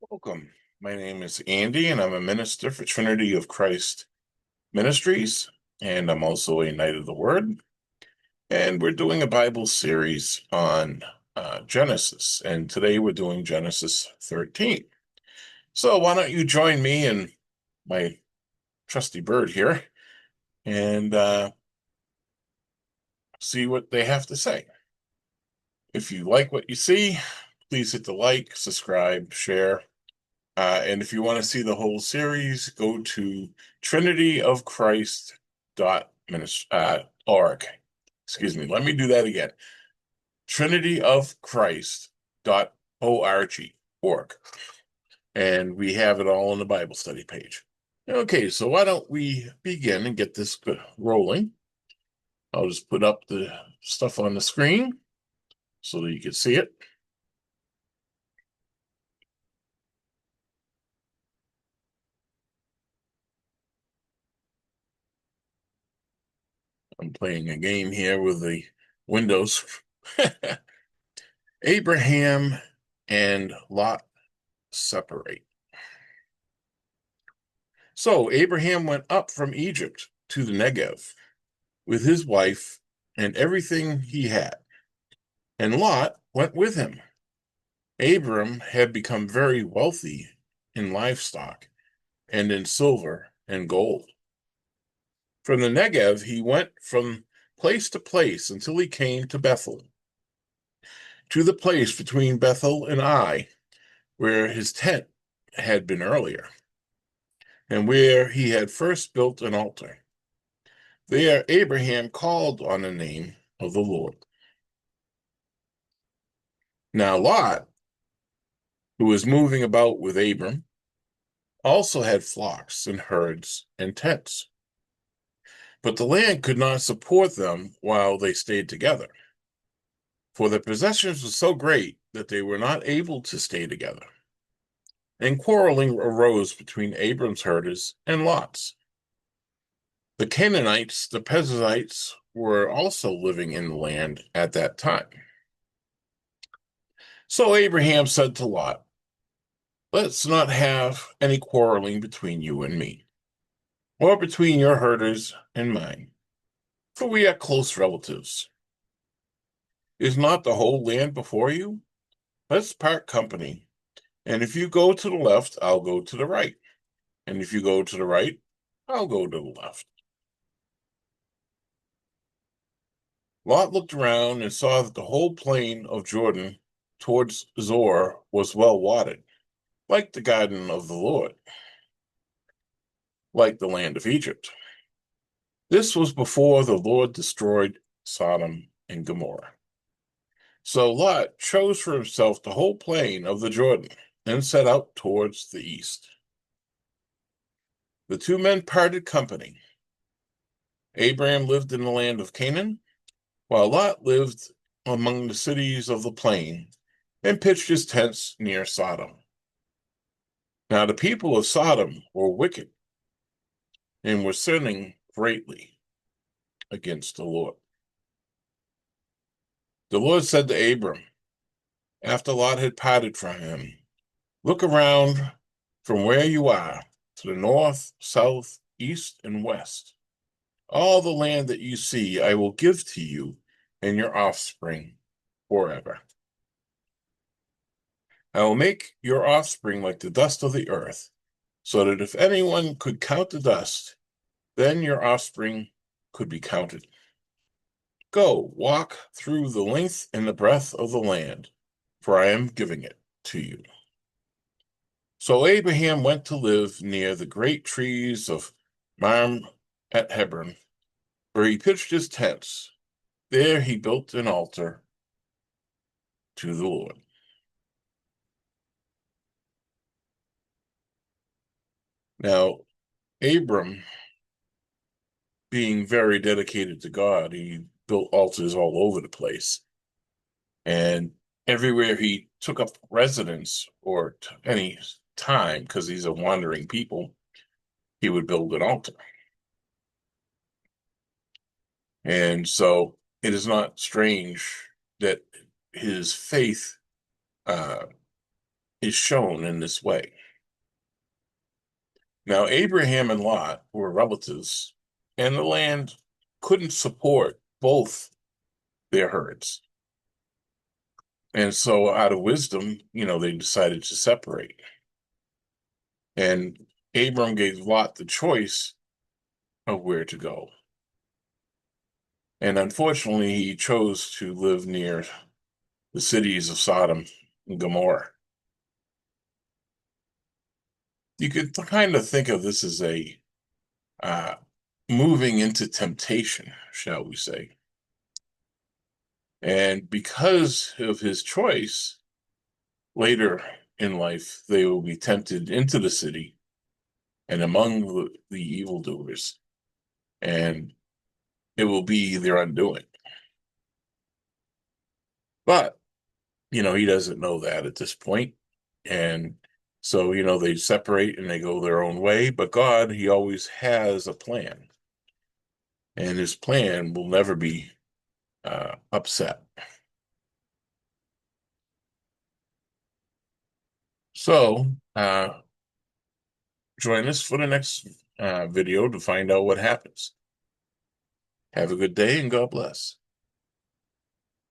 Welcome. My name is Andy, and I'm a minister for Trinity of Christ Ministries, and I'm also a Knight of the Word. And we're doing a Bible series on Genesis, and today we're doing Genesis 13. So why don't you join me and my trusty bird here and see what they have to say. If you like what you see, please hit the like, subscribe, share. And if you want to see the whole series, go to trinityofchrist.org. Excuse me, let me do that again. trinityofchrist.org. And we have it all on the Bible study page. Okay, so why don't we begin and get this rolling? I'll just put up the stuff on the screen so that you can see it. I'm playing a game here with the Windows. Abraham and Lot separate. So Abraham went up from Egypt to the Negev with his wife and everything he had, and Lot went with him. Abram had become very wealthy in livestock and in silver and gold. From the Negev, he went from place to place until he came to Bethel, to the place between Bethel and Ai, where his tent had been earlier, and where he had first built an altar. There Abraham called on the name of the Lord. Now Lot, who was moving about with Abram, also had flocks and herds and tents. But the land could not support them while they stayed together, for their possessions were so great that they were not able to stay together. And quarreling arose between Abram's herders and Lot's. The Canaanites, the Perizzites, were also living in the land at that time. So Abraham said to Lot, "Let's not have any quarreling between you and me, or between your herders and mine, for we are close relatives. Is not the whole land before you? Let's part company, and if you go to the left, I'll go to the right, and if you go to the right, I'll go to the left." Lot looked around and saw that the whole plain of Jordan towards Zoar was well watered, like the garden of the Lord, like the land of Egypt. This was before the Lord destroyed Sodom and Gomorrah. So Lot chose for himself the whole plain of the Jordan and set out towards the east. The two men parted company. Abraham lived in the land of Canaan, while Lot lived among the cities of the plain and pitched his tents near Sodom. Now the people of Sodom were wicked and were sinning greatly against the Lord. The Lord said to Abram, after Lot had parted from him, "Look around from where you are to the north, south, east, and west. All the land that you see I will give to you and your offspring forever. I will make your offspring like the dust of the earth, so that if anyone could count the dust, then your offspring could be counted. Go, walk through the length and the breadth of the land, for I am giving it to you." So Abraham went to live near the great trees of Mamre at Hebron, where he pitched his tents. There he built an altar to the Lord. Now, Abram, being very dedicated to God, he built altars all over the place. And everywhere he took up residence or any time, because he's a wandering people, he would build an altar. And so it is not strange that his faith is shown in this way. Now, Abraham and Lot were relatives, and the land couldn't support both their herds. And so, out of wisdom, they decided to separate. And Abram gave Lot the choice of where to go. And unfortunately, he chose to live near the cities of Sodom and Gomorrah. You could kind of think of this as a uh, moving into temptation, shall we say. And because of his choice, later in life, they will be tempted into the city and among the evildoers, and it will be their undoing. But, he doesn't know that at this point. And so, they separate and they go their own way. But God, he always has a plan. And his plan will never be upset. So, join us for the next video to find out what happens. Have a good day and God bless.